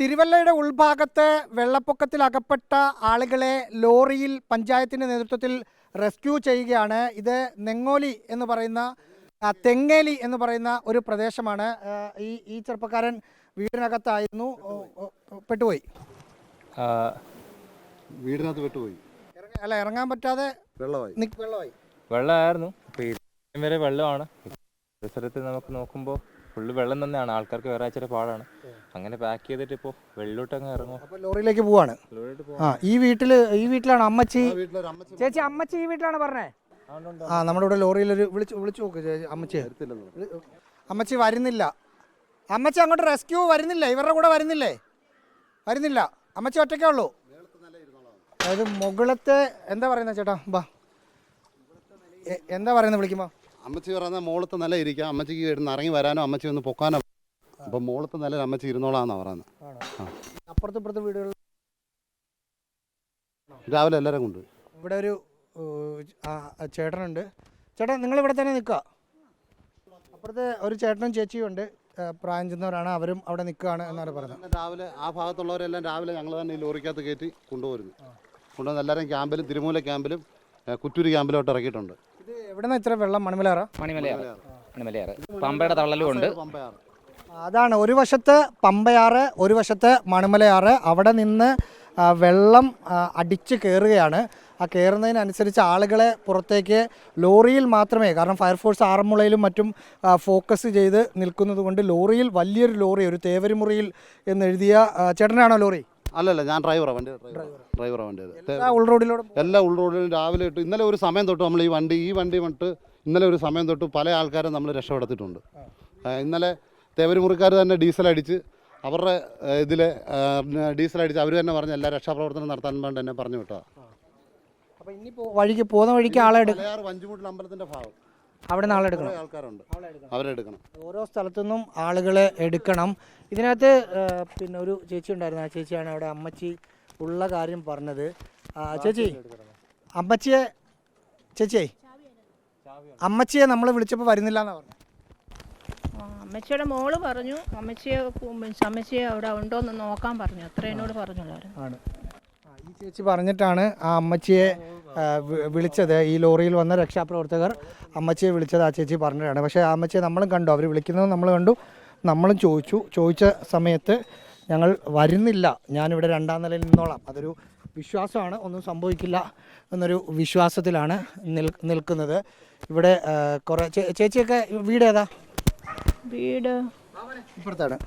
തിരുവല്ലയുടെ ഉൾഭാഗത്ത് വെള്ളപ്പൊക്കത്തിൽ അകപ്പെട്ട ആളുകളെ ലോറിയിൽ പഞ്ചായത്തിൻ്റെ നേതൃത്വത്തിൽ റെസ്ക്യൂ ചെയ്യുകയാണ്. ഇത് നെങ്ങോലി എന്ന് പറയുന്ന തെങ്ങേലി എന്ന് പറയുന്ന ഒരു പ്രദേശമാണ്. ഈ ചെറുപ്പക്കാരൻ വീടിനകത്തായിരുന്നു, പെട്ടുപോയി. വീടിനകത്ത് പെട്ടുപോയി. അല്ല, ഇറങ്ങാൻ പറ്റാതെ വെള്ളമായിരുന്നു. വരെ വെള്ളമാണ്. പരിസരത്ത് നമുക്ക് നോക്കുമ്പോൾ ഫുള്ള് വെള്ളം തന്നെയാണ്. ആൾക്കാർക്ക് വേറെ ചില പാടാണ്. അങ്ങനെ പാക്ക് ചെയ്തിട്ട് ഇപ്പോൾ വെള്ളോട്ട് അങ്ങ് ഇറങ്ങും. അപ്പോൾ ലോറിയിലേക്ക് പോവാണ്. ഈ വീട്ടിലാണ് അമ്മച്ചി. ചേച്ചി, അമ്മച്ചി ഈ വീട്ടിലാണ് പറഞ്ഞേ. നമ്മുടെ ഇവിടെ ലോറിയിൽ ഒരു വിളിച്ചു നോക്ക് ചേച്ചി. അമ്മച്ചി വരുന്നില്ല. അമ്മച്ചി അങ്ങോട്ട് റെസ്ക്യൂ വരുന്നില്ല. ഇവരുടെ കൂടെ വരുന്നില്ല. അമ്മച്ചി ഒറ്റയ്ക്കേ ഉള്ളൂ. അതായത് മുകളത്തെ എന്താ പറയുന്നത് ചേട്ടാ? എന്താ പറയുന്നത് വിളിക്കുമ്പോൾ? അമ്മച്ചി പറയുന്നത് മോളത്ത് നില ഇരിക്കുക, അമ്മച്ചിക്ക് ഇവിടുന്ന് ഇറങ്ങി വരാനോ അമ്മച്ചി ഒന്ന് പൊക്കാനോ. അപ്പം മോളത്ത് നില അമ്മച്ചി ഇരുന്നോളാന്നാണ് പറയുന്നത്. അപ്പുറത്ത് വീടുകളിൽ രാവിലെ എല്ലാവരും കൊണ്ട് ഇവിടെ ഒരു ചേട്ടനുണ്ട്. ചേട്ടാ, നിങ്ങൾ ഇവിടെ തന്നെ നിൽക്കുക. അപ്പുറത്ത് ഒരു ചേട്ടനും ചേച്ചിയും ഉണ്ട്, പ്രായം ചെന്നവരാണ്. അവരും അവിടെ നിൽക്കുകയാണ് എന്നാണ് പറയുന്നത്. രാവിലെ ആ ഭാഗത്തുള്ളവരെല്ലാം രാവിലെ ഞങ്ങൾ തന്നെ ഈ ലോറിക്കകത്ത് കയറ്റി കൊണ്ടുവരുന്നു. എല്ലാവരും ക്യാമ്പിലും, തിരുമൂല ക്യാമ്പിലും കുറ്റൂര് ക്യാമ്പിലോട്ട് ഇറക്കിയിട്ടുണ്ട്. ഇത് എവിടെ നിന്ന് ഇത്ര വെള്ളം? മണിമലയാറ് പമ്പയുടെ തള്ളലും ഉണ്ട്. അതാണ്, ഒരു വശത്ത് പമ്പയാറ്, ഒരു വശത്ത് മണിമലയാറ്. അവിടെ നിന്ന് വെള്ളം അടിച്ച് കയറുകയാണ്. ആ കയറുന്നതിനനുസരിച്ച് ആളുകളെ പുറത്തേക്ക് ലോറിയിൽ മാത്രമേ, കാരണം ഫയർഫോഴ്സ് ആറന്മുളയിലും മറ്റും ഫോക്കസ് ചെയ്ത് നിൽക്കുന്നത് കൊണ്ട് ലോറിയിൽ, വലിയൊരു ലോറി, ഒരു തേവരിമുറിയിൽ എന്നെഴുതിയ ചേട്ടനാണോ ലോറി? അല്ലല്ല, ഞാൻ ഡ്രൈവറാണ്. വണ്ടി എല്ലാ ഉൾറോഡിലും രാവിലെ ഇട്ട് ഇന്നലെ ഒരു സമയം തൊട്ട് നമ്മൾ ഈ വണ്ടി വിട്ട് ഇന്നലെ ഒരു സമയം തൊട്ട് പല ആൾക്കാരും നമ്മൾ രക്ഷപ്പെടുത്തിയിട്ടുണ്ട്. ഇന്നലെ തേവരിമുറിക്കാർ തന്നെ ഡീസലടിച്ച് അവരുടെ ഡീസലടിച്ച് അവർ തന്നെ പറഞ്ഞ് എല്ലാ രക്ഷാപ്രവർത്തനം നടത്താൻ വേണ്ടി തന്നെ പറഞ്ഞു വിട്ടാ. അപ്പോൾ ഇനി പോകുന്ന വഴിക്ക് ആളെ വഞ്ചിമുട്ടിൽ അമ്പലത്തിൻ്റെ ഭാഗം അവിടെ നിന്ന് ആളെടുക്കണം. ആൾക്കാരുണ്ട്, അവരെടുക്കണം. ഓരോ സ്ഥലത്തു നിന്നും ആളുകളെ എടുക്കണം. ഇതിനകത്ത് പിന്നെ ഒരു ചേച്ചി ഉണ്ടായിരുന്നു. ആ ചേച്ചിയാണ് അവിടെ അമ്മച്ചി ഉള്ള കാര്യം പറഞ്ഞത്. അമ്മച്ചിയെ നമ്മൾ വിളിച്ചപ്പോൾ വരുന്നില്ല എന്നാണ് പറഞ്ഞത്. അമ്മച്ചിയുടെ മോള് പറഞ്ഞു അമ്മച്ചിയെ അവിടെ ഉണ്ടോയെന്ന് നോക്കാൻ പറഞ്ഞു. അത്ര എന്നോട് പറഞ്ഞുള്ളായിരുന്നു. ഈ ചേച്ചി പറഞ്ഞിട്ടാണ് ആ അമ്മച്ചിയെ വിളിച്ചത്. ഈ ലോറിയിൽ വന്ന രക്ഷാപ്രവർത്തകർ അമ്മച്ചിയെ വിളിച്ചത് ആ ചേച്ചി പറഞ്ഞിട്ടാണ്. പക്ഷേ ആ അമ്മച്ചിയെ നമ്മളും കണ്ടു, അവർ വിളിക്കുന്നത് നമ്മൾ കണ്ടു, നമ്മളും ചോദിച്ച സമയത്ത് ഞങ്ങൾ വരുന്നില്ല, ഞാനിവിടെ രണ്ടാം നിലയിൽ നിന്നോളാം, അതൊരു വിശ്വാസമാണ്, ഒന്നും സംഭവിക്കില്ല എന്നൊരു വിശ്വാസത്തിലാണ് നിൽക്കുന്നത്. ഇവിടെ കുറേ ചേച്ചിയൊക്കെ വീട് ഏതാ? വീട് ഇപ്പുറത്താണ്.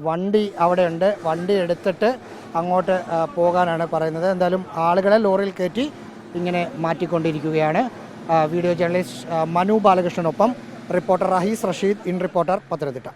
വണ്ടി അവിടെ ഉണ്ട്. വണ്ടി എടുത്തിട്ട് അങ്ങോട്ട് പോകാനാണ് പറയുന്നത്. എന്തായാലും ആളുകളെ ലോറിയിൽ കയറ്റി ഇങ്ങനെ മാറ്റിക്കൊണ്ടിരിക്കുകയാണ്. വീഡിയോ ജേർണലിസ്റ്റ് മനു ബാലകൃഷ്ണനൊപ്പം reporter Rahees Rasheed, in reporter, Pathanamthitta.